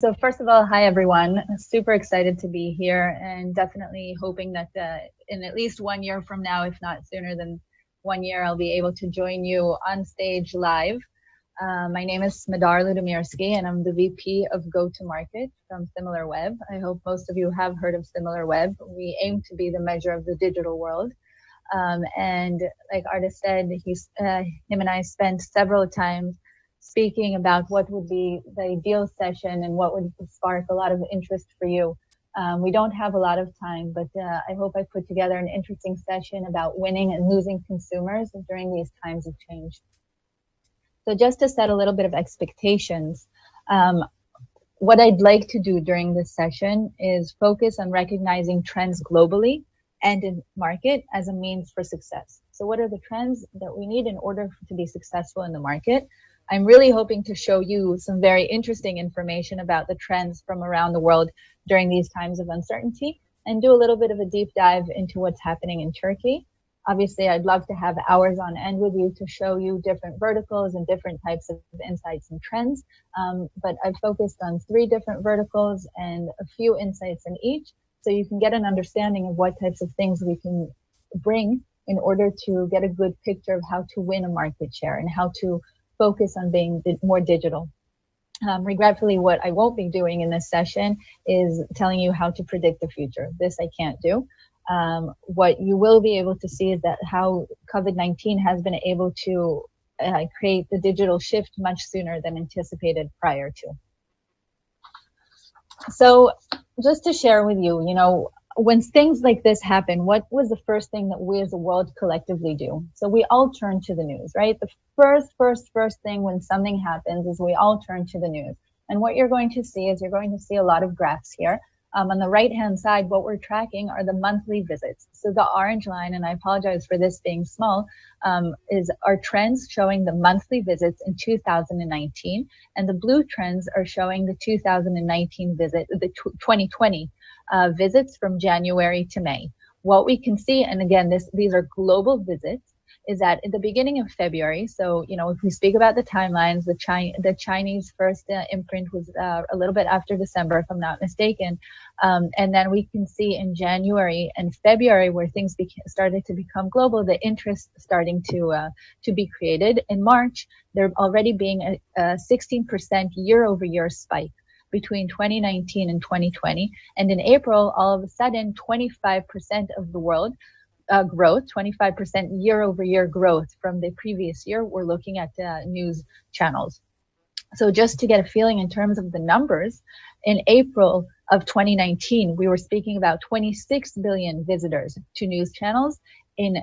So first of all, hi everyone. Super excited to be here and definitely hoping that in at least 1 year from now, if not sooner than 1 year, I'll be able to join you on stage live. My name is Smadar Ludomirski and I'm the VP of Go-to-Market from SimilarWeb. I hope most of you have heard of SimilarWeb. We aim to be the measure of the digital world. And like Artis said, him and I spent several times speaking about what would be the ideal session and what would spark a lot of interest for you. We don't have a lot of time, but I hope I put together an interesting session about winning and losing consumers during these times of change. So just to set a little bit of expectations, what I'd like to do during this session is focus on recognizing trends globally and in market as a means for success. So what are the trends that we need in order to be successful in the market? I'm really hoping to show you some very interesting information about the trends from around the world during these times of uncertainty and do a little bit of a deep dive into what's happening in Turkey. Obviously, I'd love to have hours on end with you to show you different verticals and different types of insights and trends. But I've focused on 3 different verticals and a few insights in each, so you can get an understanding of what types of things we can bring in order to get a good picture of how to win a market share and how to focus on being more digital. Regretfully, what I won't be doing in this session is telling you how to predict the future. This I can't do. What you will be able to see is that how COVID-19 has been able to create the digital shift much sooner than anticipated prior to. So just to share with you, when things like this happen, what was the first thing that we as a world collectively do? So we all turn to the news, right? The first thing when something happens is we all turn to the news. And what you're going to see is you're going to see a lot of graphs here. On the right-hand side, what we're tracking are the monthly visits. So the orange line, and I apologize for this being small, is our trends showing the monthly visits in 2019, and the blue trends are showing the 2019 visit, the 2020 visits from January to May. What we can see, and again, these are global visits, is that at the beginning of February, so, if we speak about the timelines, the Chinese first imprint was a little bit after December, if I'm not mistaken. And then we can see in January and February where things started to become global, the interest starting to be created. In March, there already being a 16% year-over-year spike between 2019 and 2020. And in April, all of a sudden, 25% of the world growth, 25% year-over-year growth from the previous year. We're looking at news channels. So just to get a feeling in terms of the numbers, in April of 2019, we were speaking about 26 billion visitors to news channels. In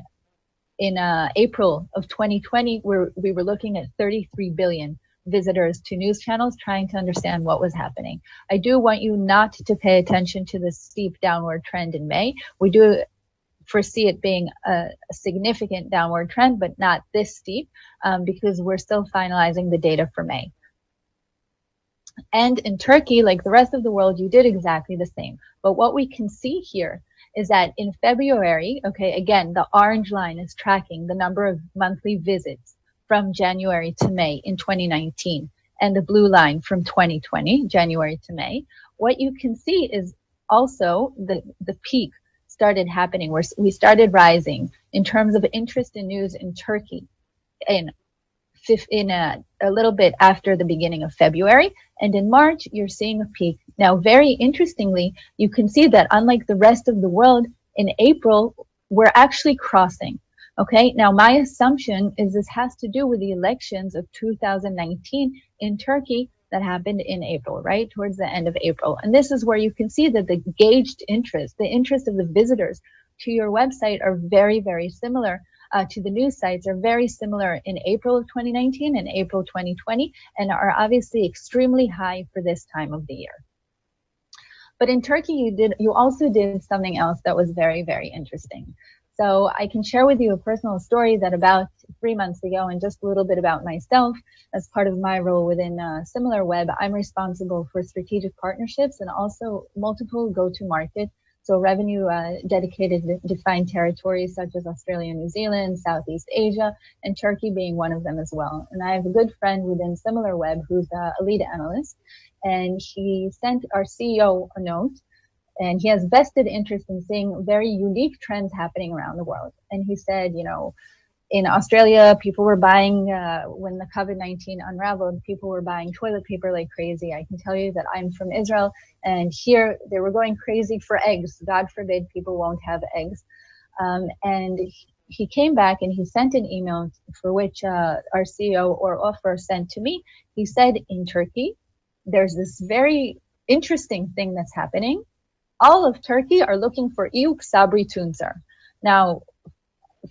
April of 2020, we were looking at 33 billion visitors to news channels, trying to understand what was happening. I do want you not to pay attention to the steep downward trend in May. We do foresee it being a significant downward trend, but not this steep, because we're still finalizing the data for May. And in Turkey, like the rest of the world, you did exactly the same. But what we can see here is that in February, okay, again, the orange line is tracking the number of monthly visits from January to May in 2019, and the blue line from 2020, January to May. What you can see is also the peak started happening, where we started rising in terms of interest in news in Turkey in a little bit after the beginning of February. And in March, you're seeing a peak. Now, very interestingly, you can see that unlike the rest of the world, in April, we're actually crossing. Okay, now my assumption is this has to do with the elections of 2019 in Turkey that happened in April, right, towards the end of April. And this is where you can see that the gauged interest, the interest of the visitors to your website are very, very similar to the news sites, are very similar in April of 2019 and April 2020, and are obviously extremely high for this time of the year. But in Turkey, you also did something else that was very, very interesting. So I can share with you a personal story that about 3 months ago, and just a little bit about myself, as part of my role within SimilarWeb, I'm responsible for strategic partnerships and also multiple go-to-market So revenue dedicated to defined territories such as Australia, New Zealand, Southeast Asia, and Turkey being one of them as well. And I have a good friend within SimilarWeb who's a lead analyst, and he sent our CEO a note, and he has vested interest in seeing very unique trends happening around the world. And he said, you know, in Australia, people were buying, when the COVID-19 unraveled, people were buying toilet paper like crazy. I can tell you that I'm from Israel, and here they were going crazy for eggs. God forbid people won't have eggs. And he came back and he sent an email for which our CEO or offer sent to me. He said, in Turkey, there's this very interesting thing that's happening. All of Turkey are looking for Eyüp Sabri Tuncer. Now,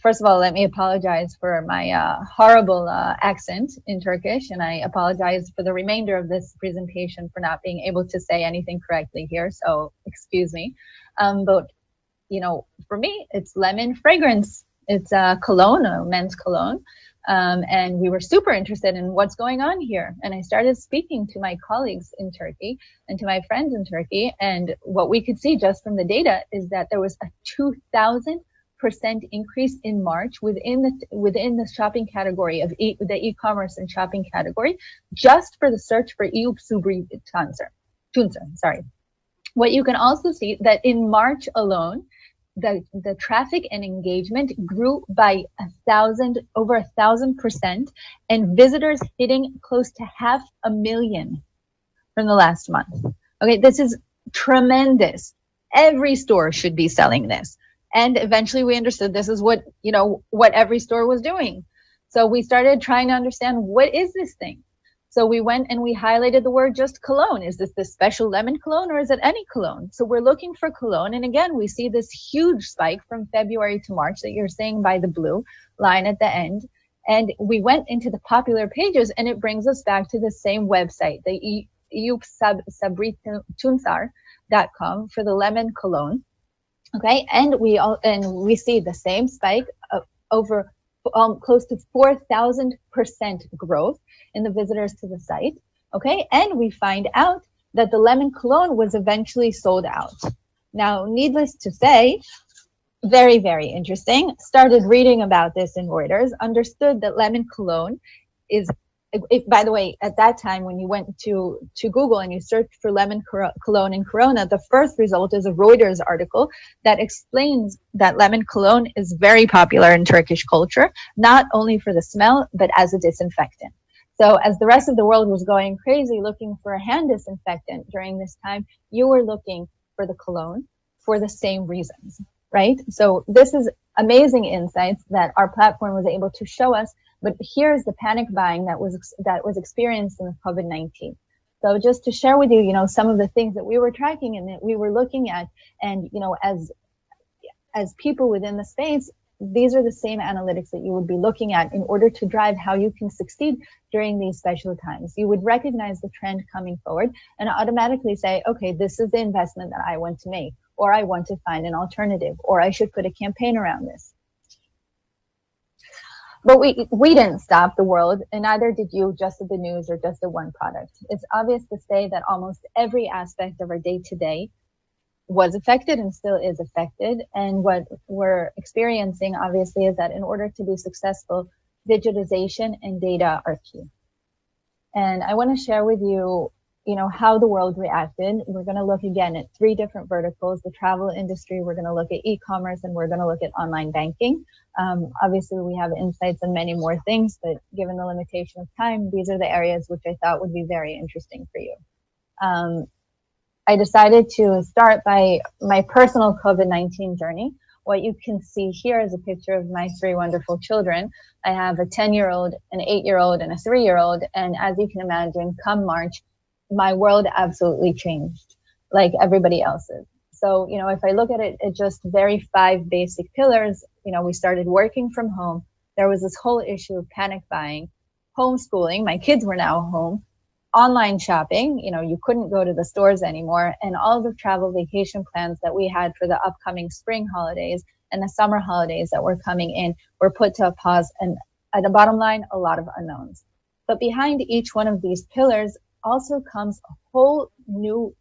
first of all, let me apologize for my horrible accent in Turkish, and I apologize for the remainder of this presentation for not being able to say anything correctly here, so excuse me. But, you know, for me, it's lemon fragrance. It's cologne, a men's cologne, and we were super interested in what's going on here. And I started speaking to my colleagues in Turkey and to my friends in Turkey, and what we could see just from the data is that there was a 2,000% increase in March within the shopping category of the e-commerce and shopping category, just for the search for Eyüp Sabri Tuncer. Sorry. What you can also see that in March alone, the traffic and engagement grew by over 1,000%, and visitors hitting close to 500,000 from the last month. Okay, this is tremendous. Every store should be selling this. And eventually we understood this is what every store was doing. So we started trying to understand, what is this thing? So we went and we highlighted the word just cologne. Is this special lemon cologne, or is it any cologne? So we're looking for cologne. And again, we see this huge spike from February to March that you're seeing by the blue line at the end. And we went into the popular pages, and it brings us back to the same website, the eyupsabrituncar.com, for the lemon cologne. Okay, and we see the same spike of over close to 4,000% growth in the visitors to the site. Okay, and we find out that the lemon cologne was eventually sold out. Now, needless to say, very, very interesting. Started reading about this in Reuters, understood that lemon cologne is, by the way, at that time, when you went to Google and you searched for lemon cologne and Corona, the first result is a Reuters article that explains that lemon cologne is very popular in Turkish culture, not only for the smell, but as a disinfectant. So as the rest of the world was going crazy looking for a hand disinfectant during this time, you were looking for the cologne for the same reasons, right? So this is amazing insights that our platform was able to show us. But here's the panic buying that was experienced in the COVID-19. So just to share with you, some of the things that we were tracking and that we were looking at, and as people within the space, these are the same analytics that you would be looking at in order to drive how you can succeed during these special times. You would recognize the trend coming forward and automatically say, okay, this is the investment that I want to make, or I want to find an alternative, or I should put a campaign around this. But we didn't stop the world, and neither did you, just at the news or just at one product. It's obvious to say that almost every aspect of our day-to-day was affected and still is affected. And what we're experiencing, obviously, is that in order to be successful, digitization and data are key. And I want to share with you, how the world reacted. We're going to look again at 3 different verticals: the travel industry, we're going to look at e-commerce, and we're going to look at online banking. Obviously, we have insights on many more things, but given the limitation of time, these are the areas which I thought would be very interesting for you. I decided to start by my personal COVID-19 journey. What you can see here is a picture of my 3 wonderful children. I have a 10-year-old, an 8-year-old, and a 3-year-old. And as you can imagine, come March, my world absolutely changed, like everybody else's. So, if I look at it, it's just very 5 basic pillars. We started working from home. There was this whole issue of panic buying, homeschooling. My kids were now home. Online shopping, you couldn't go to the stores anymore. And all the travel vacation plans that we had for the upcoming spring holidays and the summer holidays that were coming in were put to a pause. And at the bottom line, a lot of unknowns. But behind each one of these pillars also comes a whole new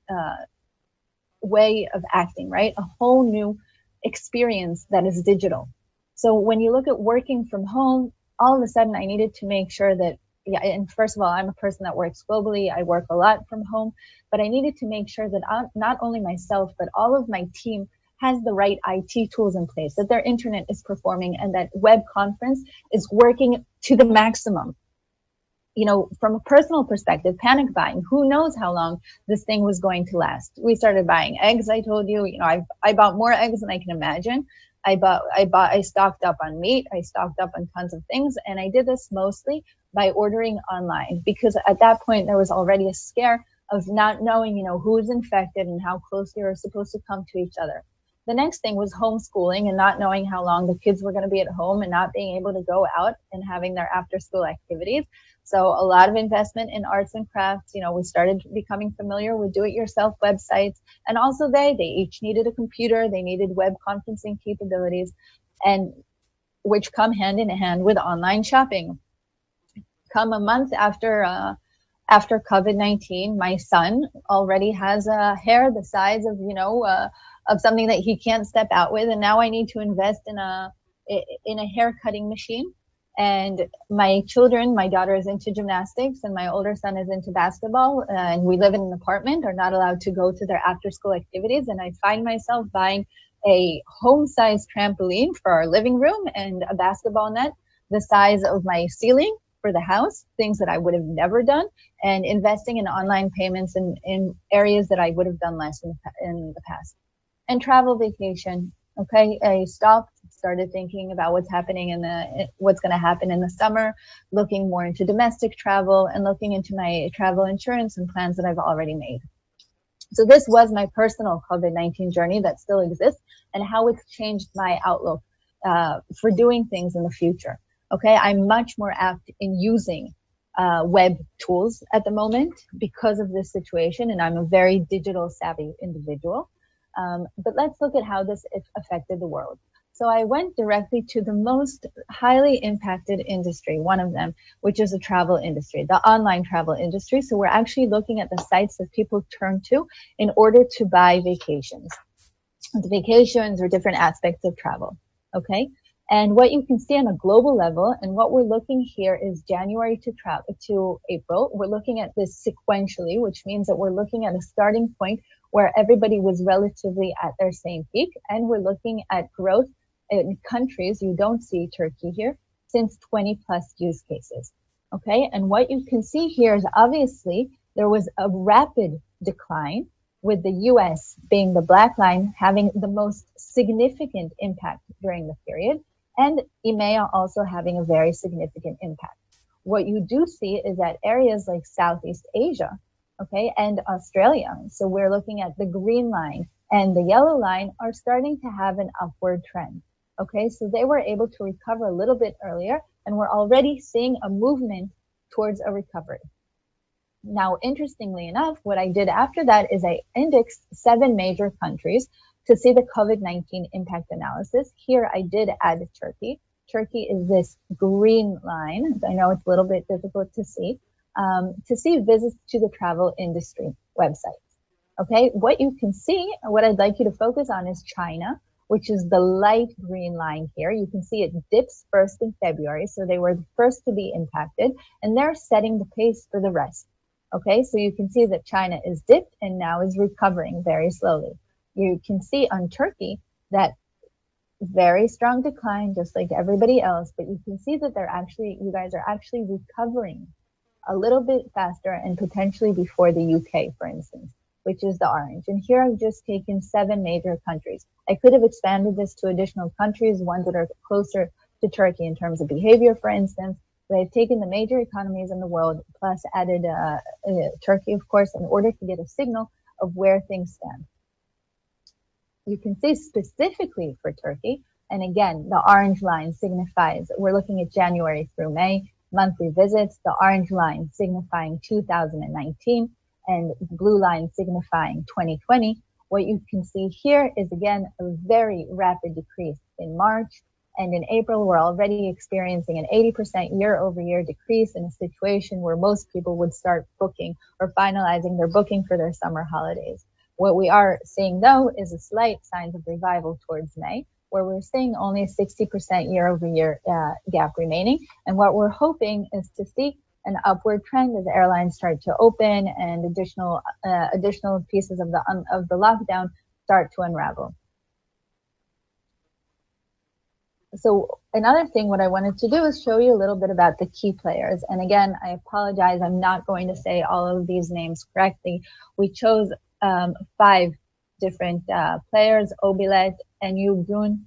way of acting, right? A whole new experience that is digital. So when you look at working from home, all of a sudden I needed to make sure that, yeah, and first of all, I'm a person that works globally. I work a lot from home, but I needed to make sure that not only myself, but all of my team has the right IT tools in place, that their internet is performing, and that web conference is working to the maximum. You know, from a personal perspective, panic buying, who knows how long this thing was going to last. We started buying eggs. I told you, I bought more eggs than I can imagine. I stocked up on meat. I stocked up on tons of things. And I did this mostly by ordering online, because at that point there was already a scare of not knowing, who's infected and how close you're supposed to come to each other. The next thing was homeschooling and not knowing how long the kids were going to be at home and not being able to go out and having their after school activities. So a lot of investment in arts and crafts. We started becoming familiar with do-it-yourself websites. And also they each needed a computer. They needed web conferencing capabilities, and which come hand in hand with online shopping. Come a month after COVID-19, my son already has a hair the size of something that he can't step out with. And now I need to invest in a hair cutting machine. And my children, my daughter is into gymnastics and my older son is into basketball, and we live in an apartment, are not allowed to go to their after school activities. And I find myself buying a home-sized trampoline for our living room and a basketball net the size of my ceiling for the house, things that I would have never done, and investing in online payments in areas that I would have done less in the past. And travel, vacation. Okay, I started thinking about what's going to happen in the summer, looking more into domestic travel and looking into my travel insurance and plans that I've already made. So this was my personal COVID-19 journey that still exists, and how it's changed my outlook for doing things in the future. Okay, I'm much more apt in using web tools at the moment because of this situation, and I'm a very digital savvy individual. But let's look at how this affected the world. So I went directly to the most highly impacted industry, one of them, which is the travel industry, the online travel industry. So we're actually looking at the sites that people turn to in order to buy vacations. The vacations are different aspects of travel, okay? And what you can see on a global level, and what we're looking here is January to April. We're looking at this sequentially, which means that we're looking at a starting point where everybody was relatively at their same peak. And we're looking at growth in countries, you don't see Turkey here, since 20 plus use cases. Okay, and what you can see here is obviously there was a rapid decline, with the US being the black line having the most significant impact during the period, and EMEA also having a very significant impact. What you do see is that areas like Southeast Asia, okay, and Australia, so we're looking at the green line and the yellow line, are starting to have an upward trend. Okay, so they were able to recover a little bit earlier, and we're already seeing a movement towards a recovery. Now, interestingly enough, what I did after that is I indexed 7 major countries to see the COVID-19 impact analysis. Here I did add Turkey. Turkey is this green line. I know it's a little bit difficult to see visits to the travel industry websites. Okay, what you can see, what I'd like you to focus on is China, which is the light green line here. You can see it dips first in February, so they were the first to be impacted, and they're setting the pace for the rest. Okay, so you can see that China is dipped and now is recovering very slowly. You can see on Turkey that very strong decline, just like everybody else, but you can see that you guys are actually recovering a little bit faster and potentially before the UK, for instance, which is the orange. And here I've just taken 7 major countries. I could have expanded this to additional countries, ones that are closer to Turkey in terms of behavior, for instance, but I've taken the major economies in the world, plus added Turkey, of course, in order to get a signal of where things stand. You can see specifically for Turkey, and again, the orange line signifies, we're looking at January through May, monthly visits, the orange line signifying 2019, and the blue line signifying 2020. What you can see here is, again, a very rapid decrease in March, and in April, we're already experiencing an 80% year-over-year decrease in a situation where most people would start booking or finalizing their booking for their summer holidays. What we are seeing, though, is a slight signs of revival towards May, where we're seeing only a 60% year-over-year gap remaining. And what we're hoping is to see an upward trend as airlines start to open and additional pieces of the lockdown start to unravel. So another thing, what I wanted to do is show you a little bit about the key players. And again, I apologize, I'm not going to say all of these names correctly. We chose 5 different players: Obilet, Enyugun,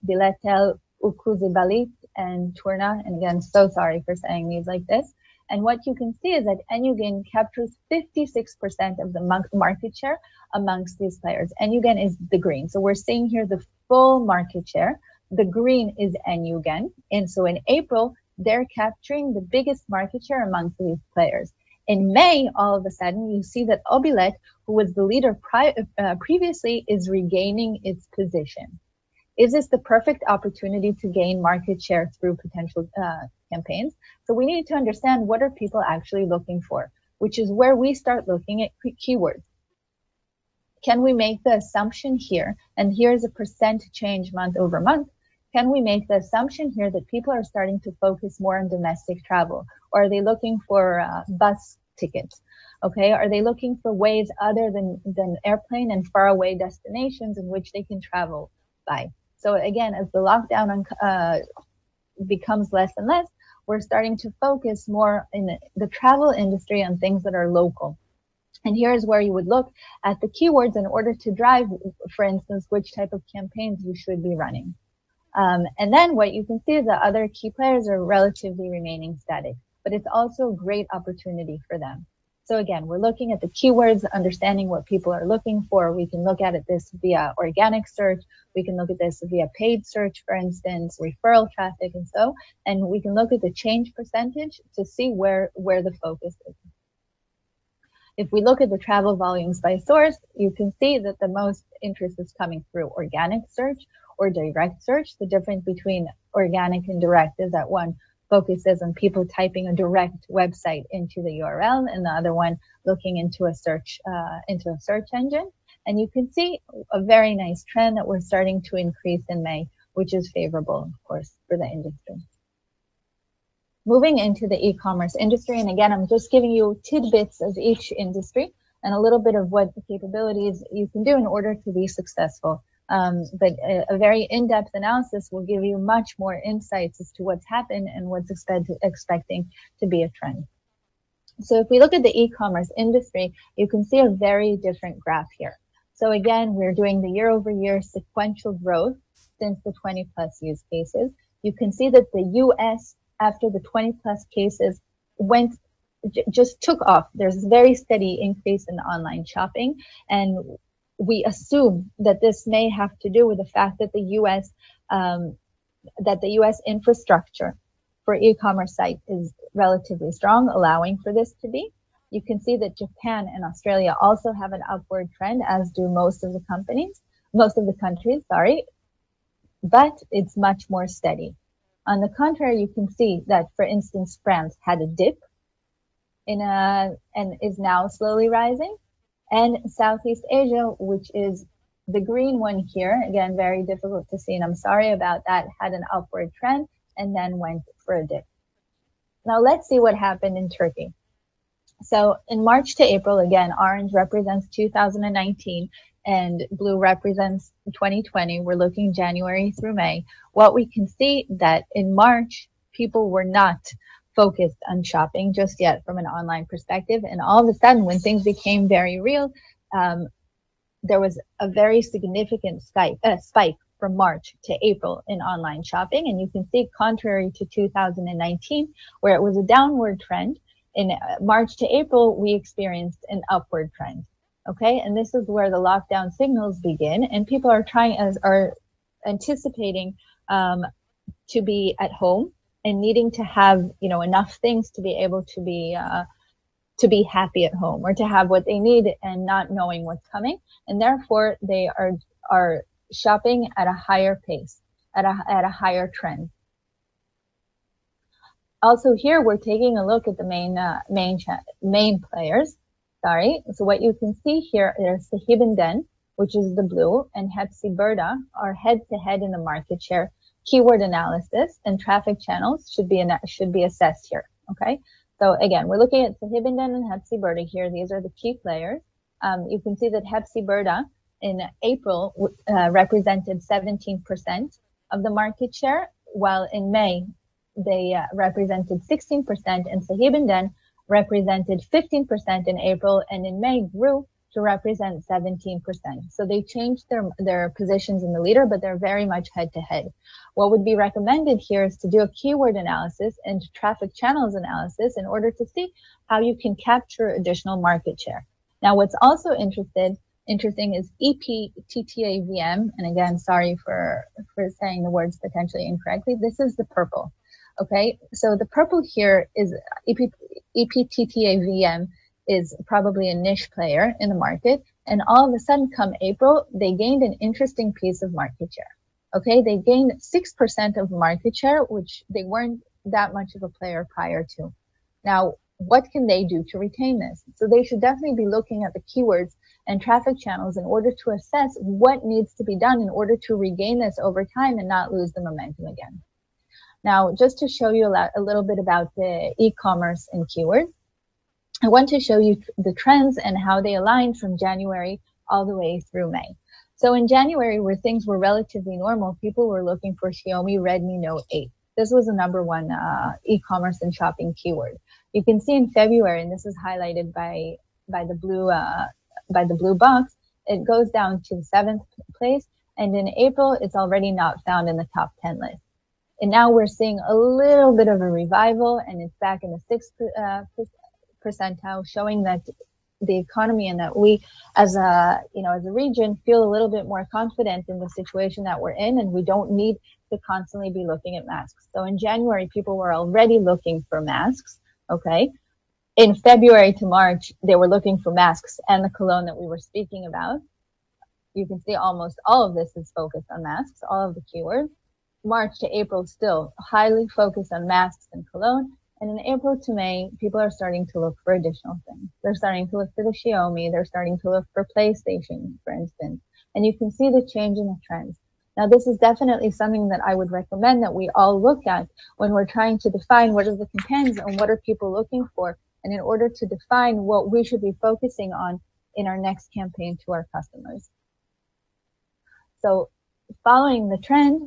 Biletel, Ukuzibalit, and Turna. And again, so sorry for saying these like this. And what you can see is that Enyugun captures 56% of the market share amongst these players. Enyugun is the green. So we're seeing here the full market share. The green is Enyugun. And so in April, they're capturing the biggest market share amongst these players. In May, all of a sudden, you see that Obilet, who was the leader previously, is regaining its position. Is this the perfect opportunity to gain market share through potential campaigns? So we need to understand, what are people actually looking for, which is where we start looking at keywords. Can we make the assumption here, and here's a percent change month over month, can we make the assumption here that people are starting to focus more on domestic travel? Or are they looking for bus tickets? Okay, are they looking for ways other than airplane and faraway destinations in which they can travel by? So again, as the lockdown becomes less and less, we're starting to focus more in the travel industry on things that are local. And here's where you would look at the keywords in order to drive, for instance, which type of campaigns you should be running. And then what you can see is that other key players are relatively remaining static, but it's also a great opportunity for them. So again, we're looking at the keywords, understanding what people are looking for. We can look at this via organic search. We can look at this via paid search, for instance, referral traffic and so, and we can look at the change percentage to see where the focus is. If we look at the travel volumes by source, you can see that the most interest is coming through organic search or direct search. The difference between organic and direct is that one focuses on people typing a direct website into the URL, and the other one looking into a search engine. And you can see a very nice trend that we're starting to increase in May, which is favorable, of course, for the industry. Moving into the e-commerce industry, and again, I'm just giving you tidbits of each industry and a little bit of what the capabilities you can do in order to be successful. But a very in-depth analysis will give you much more insights as to what's happened and what's expecting to be a trend. So if we look at the e-commerce industry, you can see a very different graph here. So again, we're doing the year-over-year sequential growth since the 20+ use cases. You can see that the US, after the 20+ cases, just took off. There's a very steady increase in online shopping, and we assume that this may have to do with the fact that the U.S. infrastructure for e-commerce site is relatively strong, allowing for this to be. You can see that Japan and Australia also have an upward trend, as do most of the countries, but it's much more steady. On the contrary, you can see that, for instance, France had a dip and is now slowly rising. And Southeast Asia, which is the green one here, again, very difficult to see, and I'm sorry about that, had an upward trend and then went for a dip. Now let's see what happened in Turkey. So in March to April, again, orange represents 2019 and blue represents 2020. We're looking January through May. What we can see that in March, people were not focused on shopping just yet from an online perspective. And all of a sudden, when things became very real, there was a very significant spike from March to April in online shopping. And you can see, contrary to 2019, where it was a downward trend, in March to April, we experienced an upward trend. Okay, and this is where the lockdown signals begin, and people are anticipating to be at home and needing to have, enough things to be able to be happy at home, or to have what they need and not knowing what's coming, and therefore they are shopping at a higher pace, at a higher trend. Also here, we're taking a look at the main players. Sorry. So what you can see here is the Hibenden, which is the blue, and Hepsi Berta are head-to-head in the market share. Keyword analysis and traffic channels should be assessed here. Okay. So again, we're looking at Sahibindan and Hepsi Berta here. These are the key players. You can see that Hepsi Berta in April represented 17% of the market share, while in May they represented 16%, and Sahibindan represented 15% in April, and in May grew to represent 17%. So they changed their positions in the leader, but they're very much head-to-head. What would be recommended here is to do a keyword analysis and traffic channels analysis in order to see how you can capture additional market share. Now, what's also interesting is EPTTAVM, and again, sorry for saying the words potentially incorrectly. This is the purple. Okay, so the purple here is EPTTAVM is probably a niche player in the market, and all of a sudden come April, they gained an interesting piece of market share. Okay, they gained 6% of market share, which they weren't that much of a player prior to. Now, what can they do to retain this? So they should definitely be looking at the keywords and traffic channels in order to assess what needs to be done in order to regain this over time and not lose the momentum again. Now, just to show you a little bit about the e-commerce and keywords, I want to show you the trends and how they aligned from January all the way through May. So in January, where things were relatively normal, people were looking for Xiaomi Redmi Note 8. This was the #1 e-commerce and shopping keyword. You can see in February, and this is highlighted by the blue box, it goes down to the 7th place, and in April, it's already not found in the top 10 list. And now we're seeing a little bit of a revival, and it's back in the 6th percentile, showing that the economy and that we as a region feel a little bit more confident in the situation that we're in, and we don't need to constantly be looking at masks. So in January, people were already looking for masks. Okay. In February to March, they were looking for masks and the cologne that we were speaking about. You can see almost all of this is focused on masks, all of the keywords. March to April, still highly focused on masks and cologne. And in April to May, people are starting to look for additional things. They're starting to look for the Xiaomi. They're starting to look for PlayStation, for instance. And you can see the change in the trends. Now, this is definitely something that I would recommend that we all look at when we're trying to define what are the campaigns and what are people looking for, and in order to define what we should be focusing on in our next campaign to our customers. So following the trend,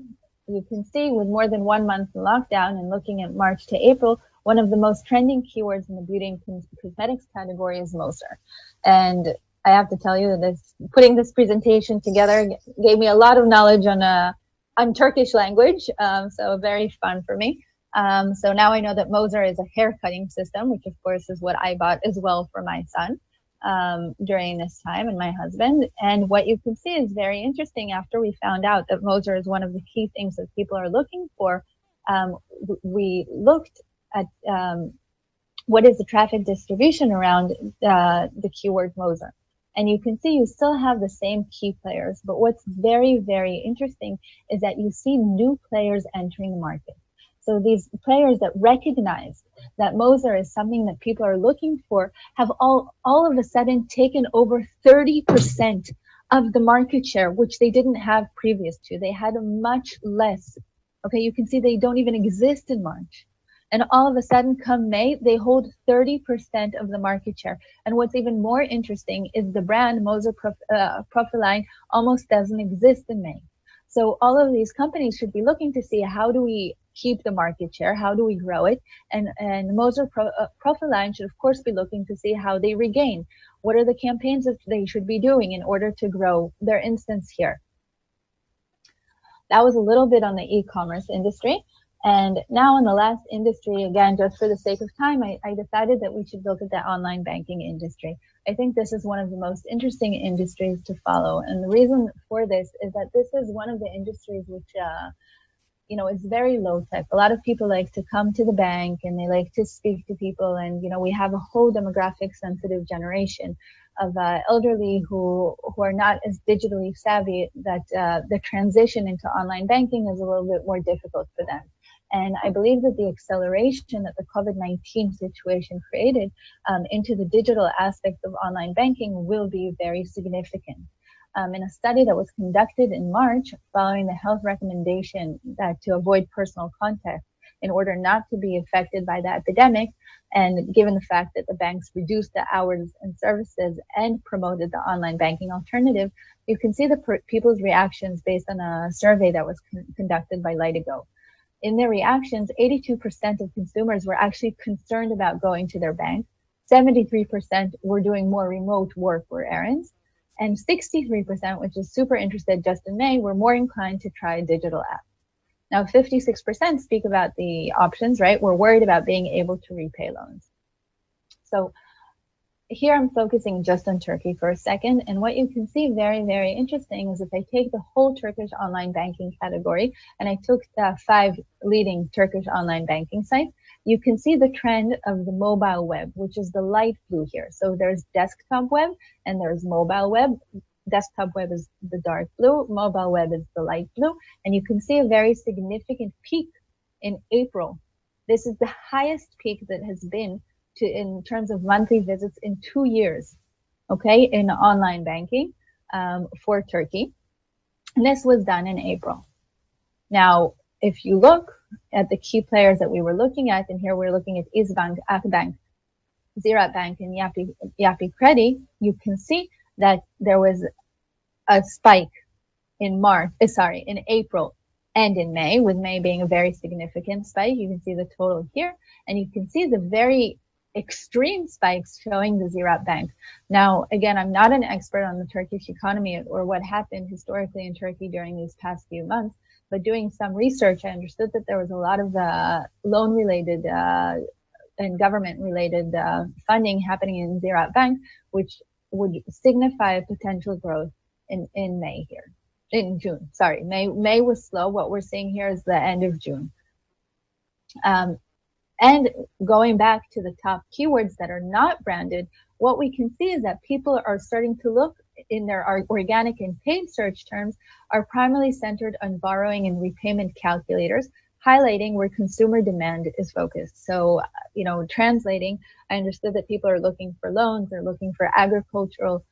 you can see with more than 1 month in lockdown and looking at March to April, one of the most trending keywords in the beauty and cosmetics category is Moser. And I have to tell you that putting this presentation together gave me a lot of knowledge on Turkish language, so very fun for me. So now I know that Moser is a hair cutting system, which of course is what I bought as well for my son during this time, and my husband. And what you can see is very interesting. After we found out that Moser is one of the key things that people are looking for, we looked at what is the traffic distribution around the keyword Moser. And you can see you still have the same key players, but what's very, very interesting is that you see new players entering the market. So these players that recognize that Moser is something that people are looking for have all of a sudden taken over 30% of the market share, which they didn't have previous to. They had a much less. Okay, you can see they don't even exist in March. And all of a sudden, come May, they hold 30% of the market share. And what's even more interesting is the brand Moser Profiline almost doesn't exist in May. So all of these companies should be looking to see how do we keep the market share, how do we grow it, and Moser Profiline should of course be looking to see how they regain. What are the campaigns that they should be doing in order to grow their instance here? That was a little bit on the e-commerce industry. And now in the last industry, again, just for the sake of time, I decided that we should look at the online banking industry. I think this is one of the most interesting industries to follow. And the reason for this is that this is one of the industries which, is very low tech. A lot of people like to come to the bank and they like to speak to people. And, we have a whole demographic sensitive generation of elderly who are not as digitally savvy, that the transition into online banking is a little bit more difficult for them. And I believe that the acceleration that the COVID-19 situation created into the digital aspect of online banking will be very significant. In a study that was conducted in March, following the health recommendation that to avoid personal contact in order not to be affected by the epidemic, and given the fact that the banks reduced the hours and services and promoted the online banking alternative, you can see the people's reactions based on a survey that was conducted by Litigo. In their reactions, 82% of consumers were actually concerned about going to their bank. 73% were doing more remote work or errands. And 63%, which is super interested just in May, were more inclined to try a digital app. Now, 56% speak about the options, right? We're worried about being able to repay loans. So here I'm focusing just on Turkey for a second. And what you can see very, very interesting is if I take the whole Turkish online banking category and I took the 5 leading Turkish online banking sites, you can see the trend of the mobile web, which is the light blue here. So there's desktop web and there's mobile web. Desktop web is the dark blue, mobile web is the light blue, and you can see a very significant peak in April. This is the highest peak that has been in terms of monthly visits in 2 years, okay, in online banking for Turkey. And this was done in April. Now, if you look at the key players that we were looking at, and here we're looking at İzbank, Akbank, Ziraat Bank, and Yapı Kredi, you can see that there was a spike in April and in May, with May being a very significant spike. You can see the total here, and you can see the very extreme spikes showing the Ziraat Bank. Now, again, I'm not an expert on the Turkish economy or what happened historically in Turkey during these past few months, but doing some research, I understood that there was a lot of loan-related and government-related funding happening in Ziraat Bank, which would signify a potential growth in May here. In June, sorry. May was slow. What we're seeing here is the end of June. And going back to the top keywords that are not branded, what we can see is that people are starting to look in their organic and paid search terms are primarily centered on borrowing and repayment calculators, highlighting where consumer demand is focused. So, translating, I understood that people are looking for loans, they're looking for agricultural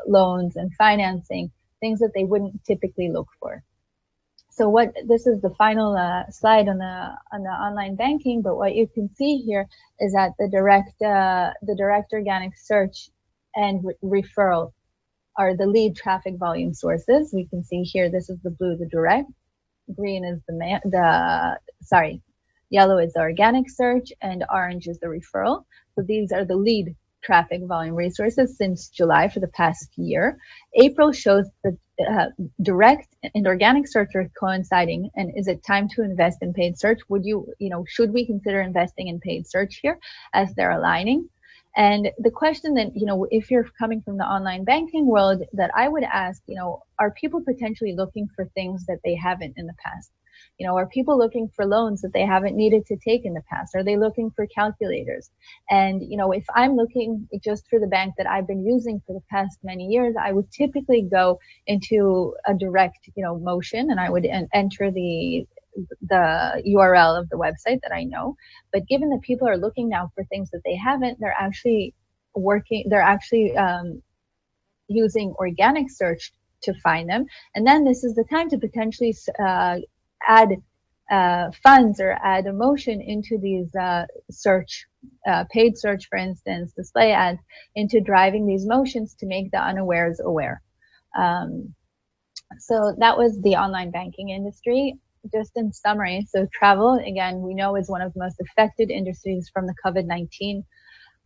loans and financing, things that they wouldn't typically look for. So this is the final slide on the online banking, but what you can see here is that the direct organic search and referral are the lead traffic volume sources. We can see here, this is the blue, the direct, green is yellow is the organic search, and orange is the referral. So these are the lead traffic volume resources since July for the past year. April shows the direct and organic search are coinciding. And is it time to invest in paid search? Should we consider investing in paid search here as they're aligning? And the question that, if you're coming from the online banking world, that I would ask, are people potentially looking for things that they haven't in the past? Are people looking for loans that they haven't needed to take in the past? Are they looking for calculators? And, if I'm looking just for the bank that I've been using for the past many years, I would typically go into a direct, motion, and I would enter the URL of the website that I know. But given that people are looking now for things that they haven't, they're actually using organic search to find them. And then this is the time to potentially add funds or add emotion into these paid search, for instance, display ads, into driving these motions to make the unawares aware. So that was the online banking industry. Just in summary, so travel, again, we know is one of the most affected industries from the COVID-19.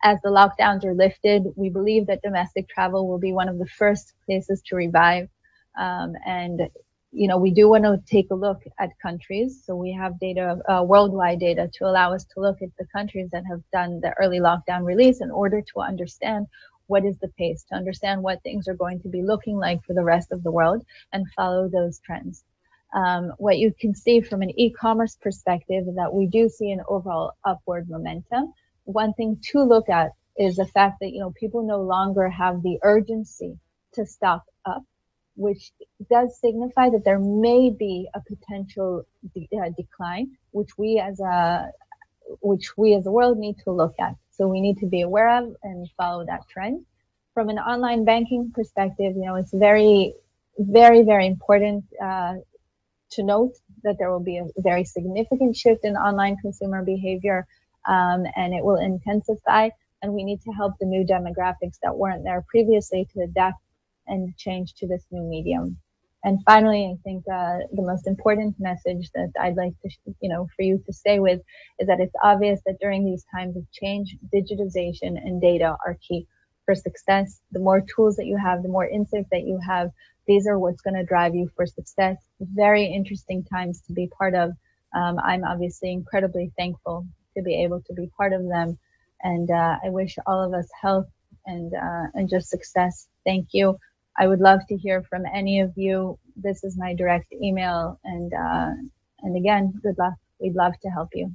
As the lockdowns are lifted, we believe that domestic travel will be one of the first places to revive. And we do want to take a look at countries. So we have data, worldwide data, to allow us to look at the countries that have done the early lockdown release in order to understand what is the pace, to understand what things are going to be looking like for the rest of the world and follow those trends. What you can see from an e-commerce perspective is that we do see an overall upward momentum. One thing to look at is the fact that, people no longer have the urgency to stock up. which does signify that there may be a potential decline, which we as a world need to look at. So we need to be aware of and follow that trend. From an online banking perspective, it's very, very, very important to note that there will be a very significant shift in online consumer behavior, and it will intensify. And we need to help the new demographics that weren't there previously to adapt and change to this new medium. And finally, I think the most important message that I'd like to, for you to stay with is that it's obvious that during these times of change, digitization and data are key for success. The more tools that you have, the more insights that you have, these are what's going to drive you for success. Very interesting times to be part of. I'm obviously incredibly thankful to be able to be part of them. And I wish all of us health and just success. Thank you. I would love to hear from any of you. This is my direct email. And again, good luck. We'd love to help you.